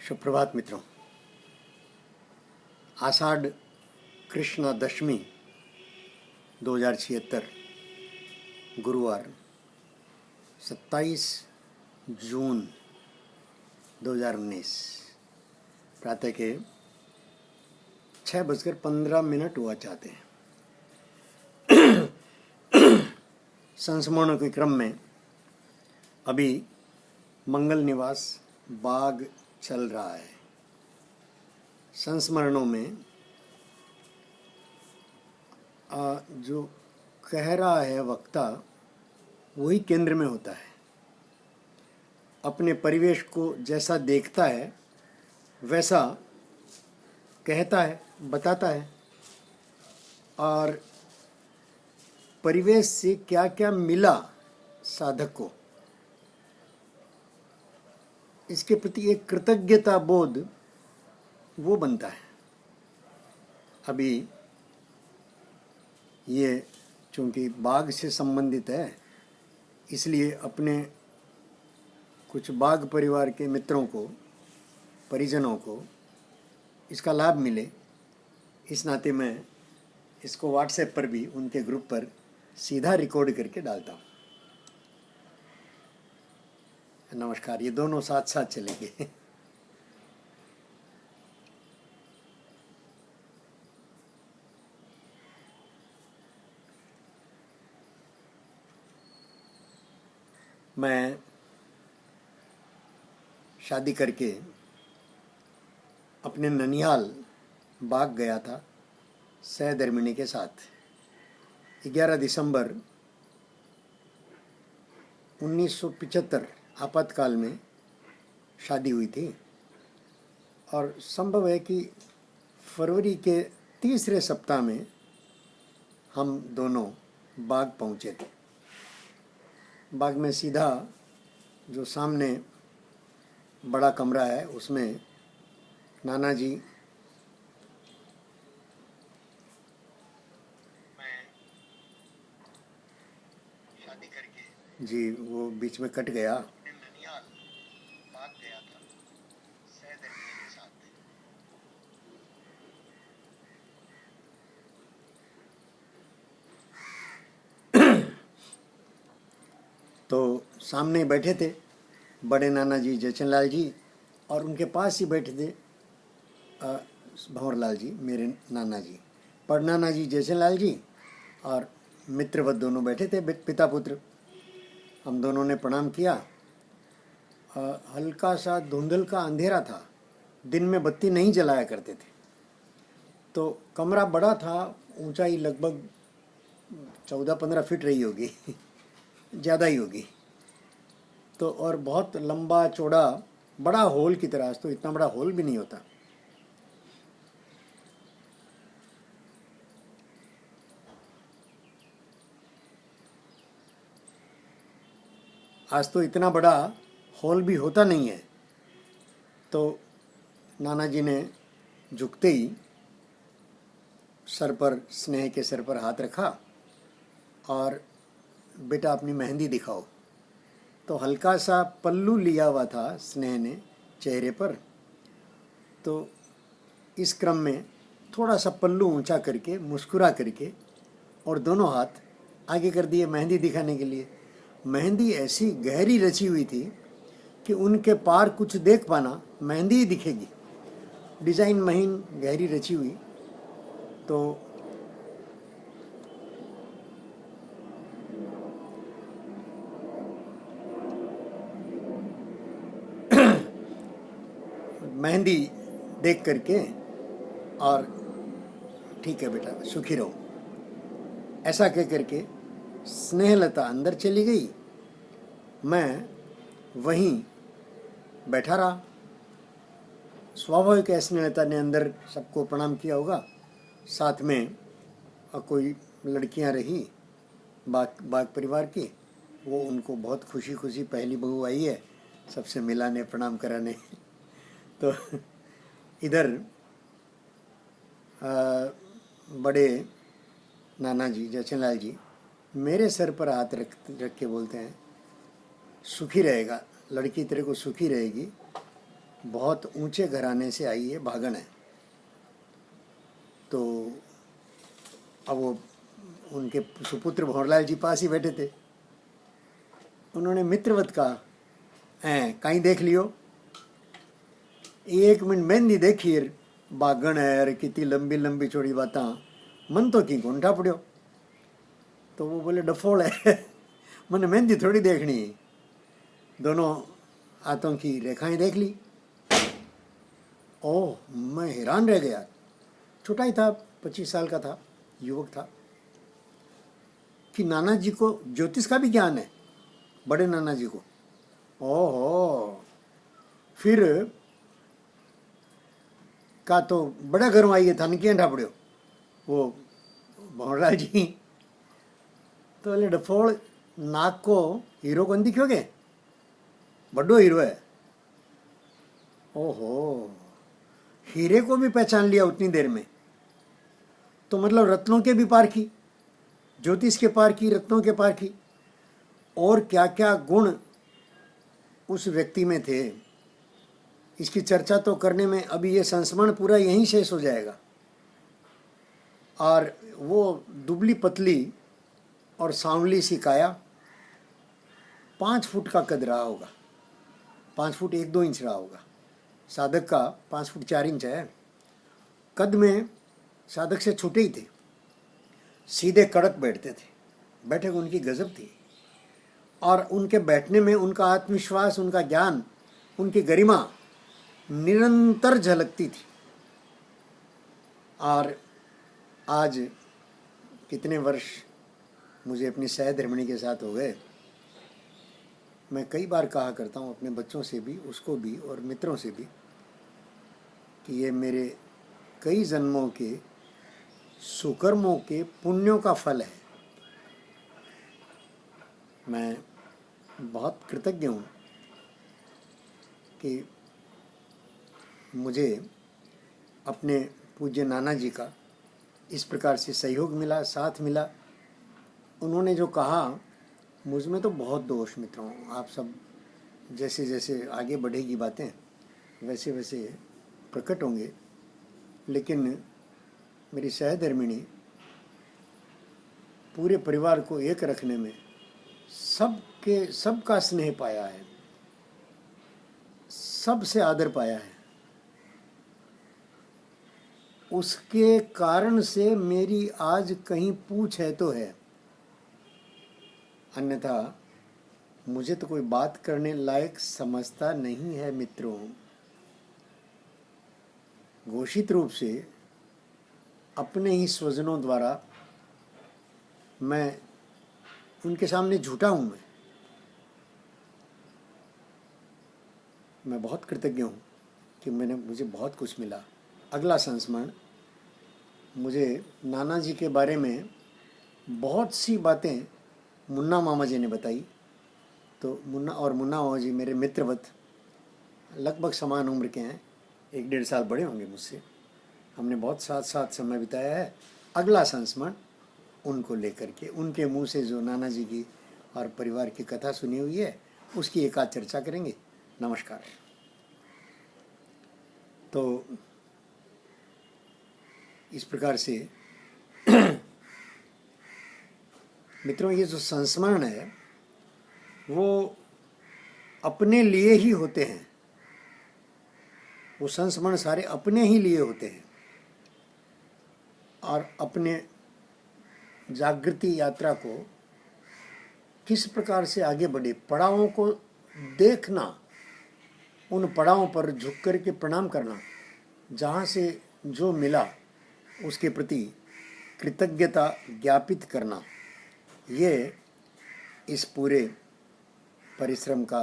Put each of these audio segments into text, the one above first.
सुप्रभात मित्रों। आषाढ़ कृष्ण दशमी 2076 गुरुवार 27 जून 2019 प्रातः के 6:15 हुआ चाहते हैं। संस्मरणों के क्रम में अभी मंगल निवास बाग चल रहा है। संस्मरणों में जो कह रहा है वक्ता वही केंद्र में होता है। अपने परिवेश को जैसा देखता है वैसा कहता है, बताता है, और परिवेश से क्या क्या मिला साधक को, इसके प्रति एक कृतज्ञता बोध वो बनता है। अभी ये चूँकि बाग से संबंधित है, इसलिए अपने कुछ बाग परिवार के मित्रों को, परिजनों को इसका लाभ मिले, इस नाते मैं इसको व्हाट्सएप पर भी उनके ग्रुप पर सीधा रिकॉर्ड करके डालता हूँ। नमस्कार। ये दोनों साथ साथ चलेंगे। मैं शादी करके अपने ननिहाल बाग गया था सहधर्मिणी के साथ। 11 दिसंबर 1975 आपातकाल में शादी हुई थी, और संभव है कि फरवरी के तीसरे सप्ताह में हम दोनों बाग पहुँचे थे। बाग में सीधा जो सामने बड़ा कमरा है उसमें नाना जी, मैं शादी करके जी वो बीच में कट गया, ननिहाल बाग गया था सहधर्मिणी के साथ। तो सामने बैठे थे बड़े नाना जी जयचंद लाल जी, और उनके पास ही बैठे थे भंवर लाल जी, मेरे नाना जी, पर नाना जी जयचंद लाल जी और मित्रवत दोनों बैठे थे, पिता पुत्र। हम दोनों ने प्रणाम किया। हल्का सा धुंधल का अंधेरा था, दिन में बत्ती नहीं जलाया करते थे, तो कमरा बड़ा था, ऊंचाई लगभग 14-15 फीट रही होगी, ज़्यादा ही होगी। तो और बहुत लंबा चौड़ा बड़ा हॉल की तरह, तो इतना बड़ा हॉल भी नहीं होता। आज तो इतना बड़ा हॉल भी होता नहीं है। तो नाना जी ने झुकते ही सर पर, स्नेह के सर पर हाथ रखा और बेटा अपनी मेहंदी दिखाओ। तो हल्का सा पल्लू लिया हुआ था स्नेह ने चेहरे पर, तो इस क्रम में थोड़ा सा पल्लू ऊंचा करके मुस्कुरा करके और दोनों हाथ आगे कर दिए मेहंदी दिखाने के लिए। मेहंदी ऐसी गहरी रची हुई थी कि उनके पार कुछ देख पाना, मेहंदी ही दिखेगी। डिज़ाइन महीन गहरी रची हुई। तो मेहंदी देख करके, और ठीक है बेटा सुखी रहो, ऐसा कह करके स्नेहलता अंदर चली गई। मैं वहीं बैठा रहा। स्वाभाविक है, स्नेहलता ने अंदर सबको प्रणाम किया होगा, साथ में कोई लड़कियां रही बाग परिवार की, वो उनको बहुत खुशी खुशी, पहली बहू आई है, सबसे मिलाने प्रणाम कराने। तो इधर बड़े नाना जी जयचंद लाल जी मेरे सर पर हाथ रख के बोलते हैं, सुखी रहेगा, लड़की तेरे को सुखी रहेगी, बहुत ऊंचे घराने से आई है, भागन है। तो अब वो उनके सुपुत्र भंवरलाल जी पास ही बैठे थे। उन्होंने मित्रवत कहा, कहीं देख लियो, 1 मिनट मेहंदी देखी बागण है, अरे कितनी लंबी लंबी चौड़ी बात, मन तो की घूंठा पड़ियो। तो वो बोले डफोल है मैंने मेहंदी थोड़ी देखनी। दोनों हाथों की रेखाएं देख ली। ओह, मैं हैरान रह गया। छोटा ही था, 25 साल का था, युवक था, कि नाना जी को ज्योतिष का भी ज्ञान है, बड़े नाना जी को। ओहो, फिर का तो बड़ा घर आई था न क्या पड़ियो वो भंवरलाल जी। तो बोले डफोड़ नाक को हीरो कौन दिखोगे, बड़ो हीरो है। ओहो, हीरे को भी पहचान लिया उतनी देर में। तो मतलब रत्नों के भी पारखी, ज्योतिष के पारखी, रत्नों के पारखी, और क्या क्या गुण उस व्यक्ति में थे, इसकी चर्चा तो करने में अभी ये संस्मरण पूरा यहीं शेष हो जाएगा। और वो दुबली पतली और सांवली सी काया, 5 फुट का कद रहा होगा, 5 फुट 1-2 इंच रहा होगा। साधक का 5 फुट 4 इंच है। कद में साधक से छोटे ही थे, सीधे कड़क बैठते थे, बैठक उनकी गजब थी। और उनके बैठने में उनका आत्मविश्वास, उनका ज्ञान, उनकी गरिमा निरंतर झलकती थी। और आज कितने वर्ष मुझे अपनी सहधर्मिणी के साथ हो गए। मैं कई बार कहा करता हूँ अपने बच्चों से भी, उसको भी, और मित्रों से भी, कि ये मेरे कई जन्मों के सुकर्मों के पुण्यों का फल है। मैं बहुत कृतज्ञ हूँ कि मुझे अपने पूज्य नाना जी का इस प्रकार से सहयोग मिला, साथ मिला। उन्होंने जो कहा, मुझ में तो बहुत दोष मित्रों, आप सब जैसे जैसे आगे बढ़ेगी बातें वैसे वैसे प्रकट होंगे। लेकिन मेरी सहधर्मिणी पूरे परिवार को एक रखने में सबका स्नेह पाया है, सबसे आदर पाया है। उसके कारण से मेरी आज कहीं पूछ है तो है, अन्यथा मुझे तो कोई बात करने लायक समझता नहीं है मित्रों। घोषित रूप से अपने ही स्वजनों द्वारा मैं उनके सामने झूठा हूँ। मैं बहुत कृतज्ञ हूँ कि मुझे बहुत कुछ मिला। अगला संस्मरण, मुझे नाना जी के बारे में बहुत सी बातें मुन्ना मामा जी ने बताई। तो मुन्ना मामा जी मेरे मित्रवत, लगभग समान उम्र के हैं, 1-1.5 साल बड़े होंगे मुझसे। हमने बहुत साथ साथ समय बिताया है। अगला संस्मरण उनको लेकर के, उनके मुंह से जो नाना जी की और परिवार की कथा सुनी हुई है, उसकी एक आध चर्चा करेंगे। नमस्कार। तो इस प्रकार से मित्रों, ये जो संस्मरण है वो अपने लिए ही होते हैं। वो संस्मरण सारे अपने ही लिए होते हैं। और अपने जागृति यात्रा को किस प्रकार से आगे बढ़े, पड़ावों को देखना, उन पड़ावों पर झुक कर के प्रणाम करना, जहाँ से जो मिला उसके प्रति कृतज्ञता ज्ञापित करना, ये इस पूरे परिश्रम का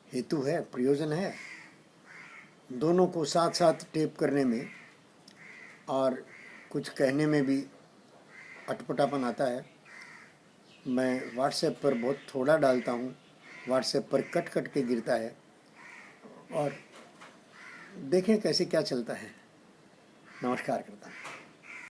हेतु है, प्रयोजन है। दोनों को साथ साथ टेप करने में और कुछ कहने में भी अटपटापन आता है। मैं व्हाट्सएप पर बहुत थोड़ा डालता हूँ, व्हाट्सएप पर कट कट के गिरता है, और देखें कैसे क्या चलता है। नमस्कार करता हूँ।